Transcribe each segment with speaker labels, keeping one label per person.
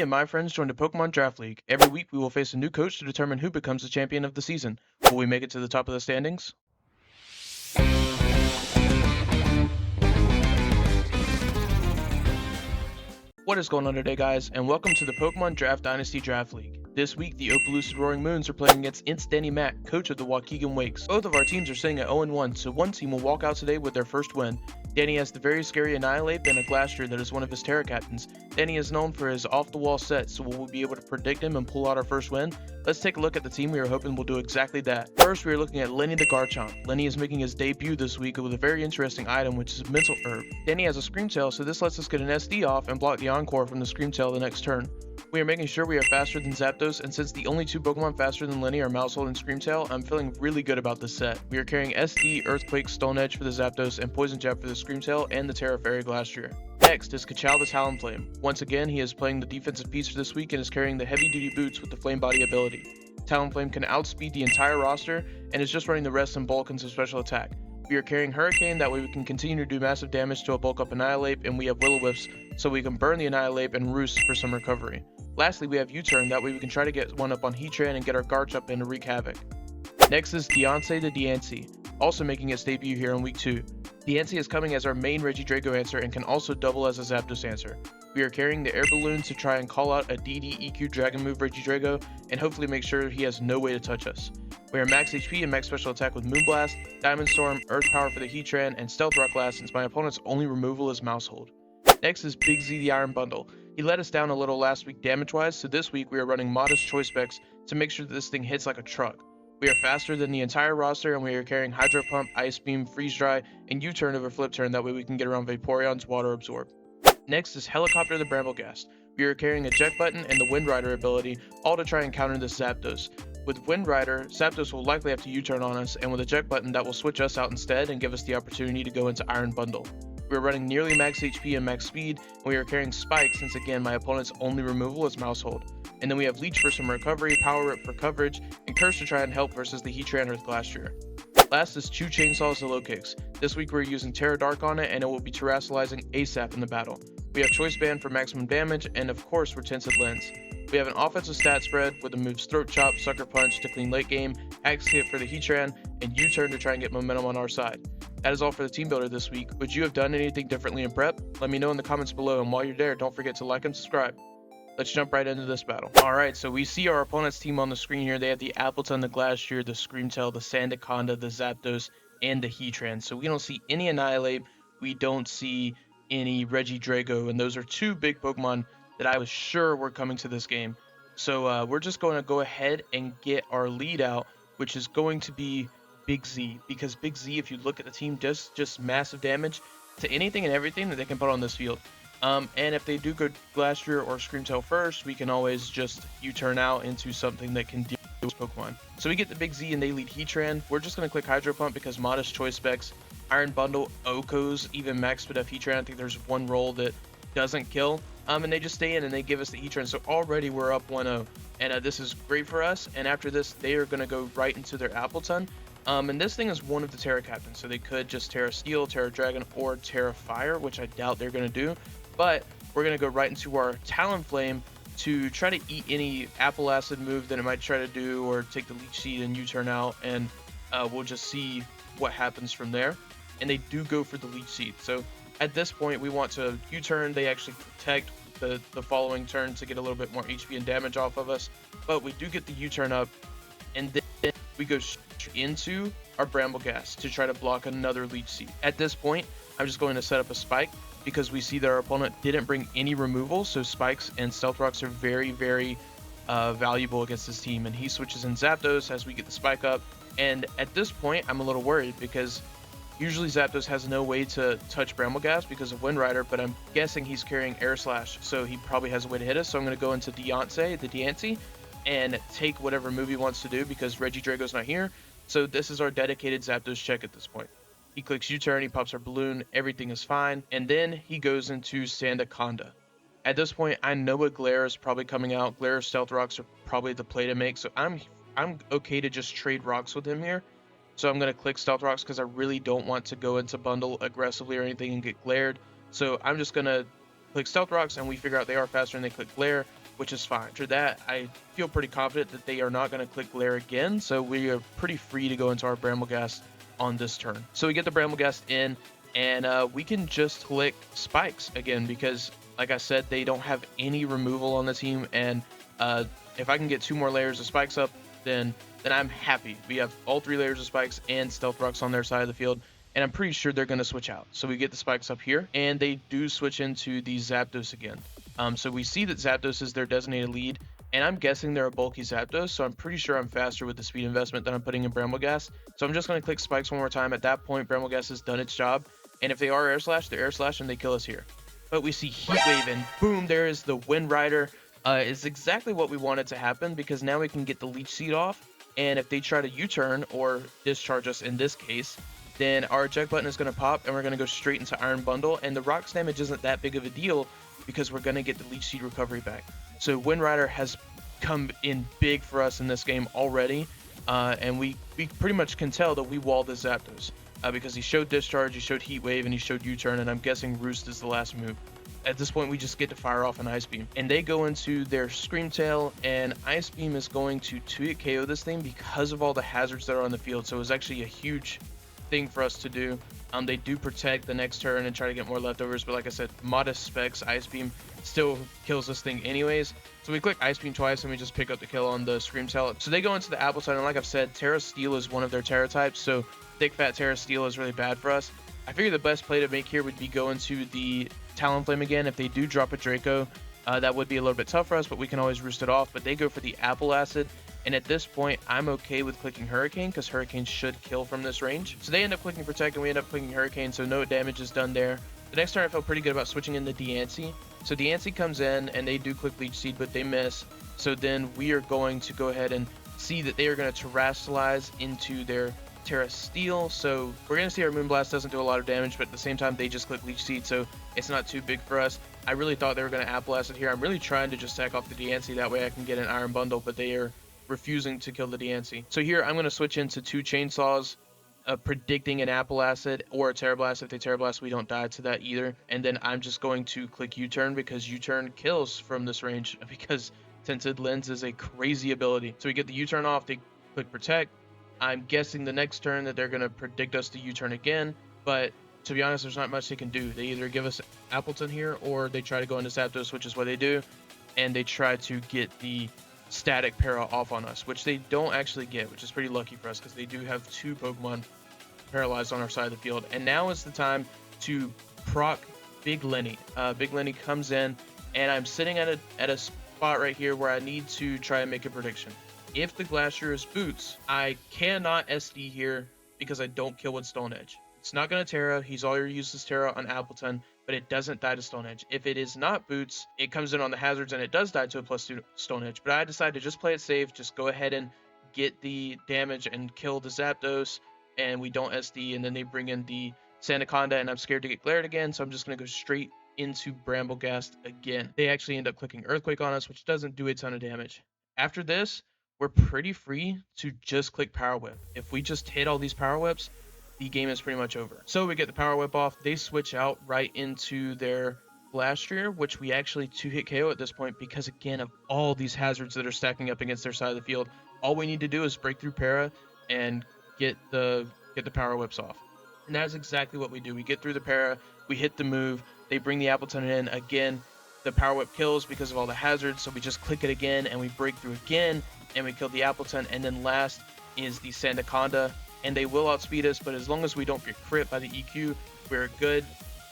Speaker 1: and my friends joined a Pokemon Draft League. Every week we will face a new coach to determine who becomes the champion of the season. Will we make it to the top of the standings? What is going on today, guys, and welcome to the Pokemon Draft Dynasty Draft League. This week, the Opelucid Roaring Moons are playing against Ints Danny Mac, coach of the Waukegan Wakes. Both of our teams are sitting at 0-1, so one team will walk out today with their first win. Danny has the very scary Annihilate and a Glastrier that is one of his Terra Captains. Danny is known for his off-the-wall set, so will we be able to predict him and pull out our first win? Let's take a look at the team we are hoping will do exactly that. First, we are looking at Lenny the Garchomp. Lenny is making his debut this week with a very interesting item, which is Mental Herb. Danny has a Scream Tail, so this lets us get an SD off and block the Encore from the Scream Tail the next turn. We are making sure we are faster than Zapdos, and since the only two Pokemon faster than Lenny are Maushold and Screamtail, I'm feeling really good about this set. We are carrying SD, Earthquake, Stone Edge for the Zapdos, and Poison Jab for the Screamtail and the Terra Fairy Glastrier. Next is Kachal the Talonflame. Once again, he is playing the defensive piece for this week and is carrying the heavy duty boots with the Flame Body ability. Talonflame can outspeed the entire roster and is just running the rest in bulk and some special attack. We are carrying Hurricane, that way we can continue to do massive damage to a bulk up Annihilate, and we have Will-O-Wisps, so we can burn the Annihilate and Roost for some recovery. Lastly, we have U-Turn, that way we can try to get one up on Heatran and get our Garchomp in to wreak havoc. Next is Deontay the Diancie, also making its debut here in week 2. Diancie is coming as our main Regidrago answer and can also double as a Zapdos answer. We are carrying the Air Balloon to try and call out a DD EQ Dragon move Regidrago and hopefully make sure he has no way to touch us. We are max HP and max special attack with Moonblast, Diamond Storm, Earth Power for the Heatran, and Stealth Rock Blast since my opponent's only removal is Maushold. Next is Big Z the Iron Bundle. He let us down a little last week damage-wise, so this week we are running modest choice specs to make sure that this thing hits like a truck. We are faster than the entire roster, and we are carrying Hydro Pump, Ice Beam, Freeze Dry, and U-Turn over Flip Turn, that way we can get around Vaporeon's Water Absorb. Next is Helicopter the Brambleghast. We are carrying Eject Button and the Wind Rider ability, all to try and counter this Zapdos. With Wind Rider, Zapdos will likely have to U-Turn on us, and with Eject Button that will switch us out instead and give us the opportunity to go into Iron Bundle. We are running nearly max HP and max speed, and we are carrying Spike since again my opponent's only removal is Maushold. And then we have Leech for some recovery, Power Whip for coverage, and Curse to try and help versus the Heatran or the Glastrier. Last is Chew Chainsaws the Low Kicks. This week we're using Terra Dark on it, and it will be terrestrializing ASAP in the battle. We have Choice Band for maximum damage, and of course we're Tinted Lens. We have an offensive stat spread with the moves Throat Chop, Sucker Punch to clean late game, Axe Hit for the Heatran, and U-Turn to try and get momentum on our side. That is all for the team builder this week. Would you have done anything differently in prep? Let me know in the comments below, and while you're there, don't forget to like and subscribe. Let's jump right into this battle. Alright, so we see our opponent's team on the screen here. They have the Appleton, the Glastrier, the Screamtail, the Sandaconda, the Zapdos, and the Heatran. So we don't see any Annihilate, we don't see any Regidrago, and those are two big Pokemon that I was sure were coming to this game. So we're just going to go ahead and get our lead out, which is going to be Big Z, because Big Z, if you look at the team, does just massive damage to anything and everything that they can put on this field. And if they do go Glastrier or Screamtail first, we can always just U-turn out into something that can deal with Pokemon. So we get the Big Z and they lead Heatran. We're just going to click Hydro Pump because modest choice specs, Iron Bundle, Okos, even Max Speed Up Heatran. I think there's one roll that doesn't kill. And they just stay in and they give us the Heatran. So already we're up 1-0. And this is great for us. And after this, they are going to go right into their Appleton. And this thing is one of the Terra Captains. So they could just Terra Steel, Terra Dragon, or Terra Fire, which I doubt they're going to do. But we're going to go right into our Talonflame to try to eat any Apple Acid move that it might try to do, or take the Leech Seed and U-turn out, and we'll just see what happens from there. And they do go for the Leech Seed. So at this point, we want to U-turn. They actually protect the following turn to get a little bit more HP and damage off of us. But we do get the U-turn up, and then we go into our Brambleghast to try to block another Leech Seed. At this point, I'm just going to set up a Spike, because we see that our opponent didn't bring any removal, so Spikes and Stealth Rocks are very, very valuable against this team. And he switches in Zapdos as we get the Spike up. And at this point, I'm a little worried because usually Zapdos has no way to touch Brambleghast because of Wind Rider, but I'm guessing he's carrying Air Slash, so he probably has a way to hit us. So I'm going to go into Deontay, the Diancie, and take whatever move he wants to do because Regidrago's not here. So this is our dedicated Zapdos check at this point. He clicks U-turn, he pops our balloon, everything is fine, and then he goes into Sandaconda. At this point, I know a Glare is probably coming out. Glare Stealth Rocks are probably the play to make, so I'm okay to just trade rocks with him here. So I'm going to click Stealth Rocks because I really don't want to go into bundle aggressively or anything and get glared. So I'm just going to click Stealth Rocks and we figure out they are faster and they click Glare, which is fine. After that, I feel pretty confident that they are not going to click Glare again, so we are pretty free to go into our Brambleghast on this turn. So we get the Brambleghast in, and we can just click Spikes again because, like I said, they don't have any removal on the team, and if I can get 2 more layers of Spikes up, then I'm happy. We have all 3 layers of Spikes and Stealth Rocks on their side of the field, and I'm pretty sure they're going to switch out. So we get the Spikes up here, and they do switch into the Zapdos again. So we see that Zapdos is their designated lead, and I'm guessing they're a bulky Zapdos, so I'm pretty sure I'm faster with the speed investment than I'm putting in Brambleghast. So I'm just going to click Spikes one more time. At that point, Brambleghast has done its job, and if they are Air Slash, they're Air Slash, and they kill us here. But we see Heat Wave, and boom, there is the Wind Rider. It's exactly what we wanted to happen, because now we can get the Leech Seed off, and if they try to U-turn or discharge us in this case, then our eject button is going to pop and we're going to go straight into Iron Bundle, and the rocks damage isn't that big of a deal because we're going to get the Leech Seed recovery back. So Wind Rider has come in big for us in this game already, and we pretty much can tell that we walled the Zapdos because he showed Discharge, he showed Heat Wave, and he showed U-turn, and I'm guessing Roost is the last move. At this point, we just get to fire off an Ice Beam, and they go into their Scream Tail, and Ice Beam is going to 2-hit KO this thing because of all the hazards that are on the field. So it was actually a huge thing for us to do. They do protect the next turn and try to get more leftovers, but like I said, modest specs, Ice Beam still kills this thing anyways. So we click Ice Beam twice and we just pick up the kill on the Scream Tail. So they go into the Apple Sun, and like I've said, Terra Steel is one of their Terra types, so thick fat Terra Steel is really bad for us. I figure the best play to make here would be go into the Talonflame again. If they do drop a Draco, that would be a little bit tough for us, but we can always roost it off. But they go for the Apple Acid, and at this point, I'm okay with clicking Hurricane because Hurricane should kill from this range. So they end up clicking Protect, and we end up clicking Hurricane, so no damage is done there. The next turn, I felt pretty good about switching into Diancie. So Diancie comes in, and they do click Leech Seed, but they miss. So then we are going to go ahead and see that they are going to Terrasilize into their Terra Steel, so we're going to see our Moonblast doesn't do a lot of damage, but at the same time they just click Leech Seed, so it's not too big for us. I really thought they were going to Apple Acid here. I'm really trying to just sack off the Diancie, that way I can get an Iron Bundle, but they are refusing to kill the Diancie. So here I'm going to switch into 2 Chainsaws, predicting an Apple Acid or a Terra Blast. If they Terra Blast, we don't die to that either, and then I'm just going to click U-turn because U-turn kills from this range because Tinted Lens is a crazy ability. So we get the U-turn off, they click Protect. I'm guessing the next turn that they're going to predict us to U-turn again, but to be honest, there's not much they can do. They either give us Appleton here, or they try to go into Zapdos, which is what they do, and they try to get the static para off on us, which they don't actually get, which is pretty lucky for us because they do have 2 Pokemon paralyzed on our side of the field. And now is the time to proc Big Lenny. Big Lenny comes in, and I'm sitting at a spot right here where I need to try and make a prediction. If the Glacier is Boots, I cannot SD here because I don't kill with Stone Edge. It's not going to Terra. He's already used his Terra on Appleton, but it doesn't die to Stone Edge. If it is not Boots, it comes in on the hazards and it does die to a +2 Stone Edge. But I decided to just play it safe, just go ahead and get the damage and kill the Zapdos, and we don't SD, and then they bring in the Sandaconda, and I'm scared to get glared again, so I'm just going to go straight into Brambleghast again. They actually end up clicking Earthquake on us, which doesn't do a ton of damage. After this, we're pretty free to just click Power Whip. If we just hit all these Power Whips, the game is pretty much over. So we get the Power Whip off. They switch out right into their Glastrier, which we actually 2-hit KO at this point because, again, of all these hazards that are stacking up against their side of the field, all we need to do is break through Para and get the Power Whips off. And that's exactly what we do. We get through the Para, we hit the move, they bring the Appleton in again. The Power Whip kills because of all the hazards, so we just click it again and we break through again and we kill the Appleton. And then last is the Sandaconda, and they will outspeed us, but as long as we don't get crit by the EQ, we're good,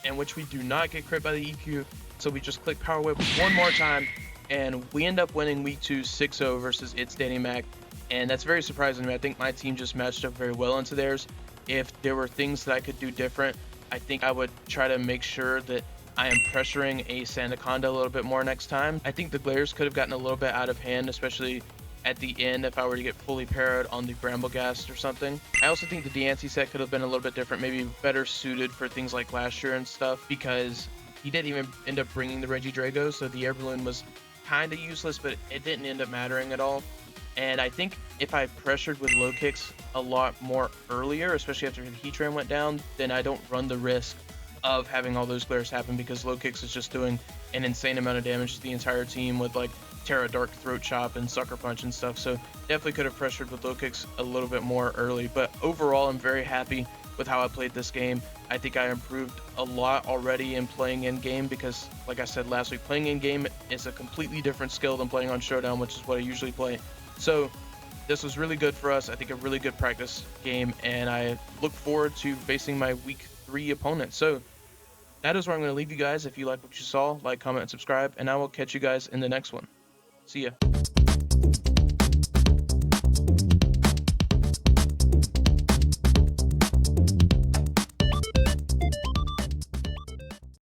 Speaker 1: and which we do not get crit by the EQ, so we just click Power Whip one more time, and we end up winning week 2 6-0 versus It's Danny Mac, and that's very surprising to me. I think my team just matched up very well into theirs. If there were things that I could do different, I think I would try to make sure that I am pressuring a Sandaconda a little bit more next time. I think the glares could have gotten a little bit out of hand, especially at the end if I were to get fully parried on the Brambleghast or something. I also think the Diancie set could have been a little bit different, maybe better suited for things like last year and stuff, because he didn't even end up bringing the Regidrago, so the air balloon was kind of useless, but it didn't end up mattering at all. And I think if I pressured with low kicks a lot more earlier, especially after the Heatran went down, then I don't run the risk of having all those glares happen, because low kicks is just doing an insane amount of damage to the entire team with like Terra Dark, Throat Chop, and Sucker Punch and stuff. So definitely could have pressured with low kicks a little bit more early, but overall I'm very happy with how I played this game. I think I improved a lot already in playing in game, because like I said last week, playing in game is a completely different skill than playing on Showdown, which is what I usually play. So this was really good for us. I think a really good practice game, and I look forward to facing my week 3 opponent. So that is where I'm going to leave you guys. If you like what you saw, like, comment, and subscribe, and I will catch you guys in the next one. See ya.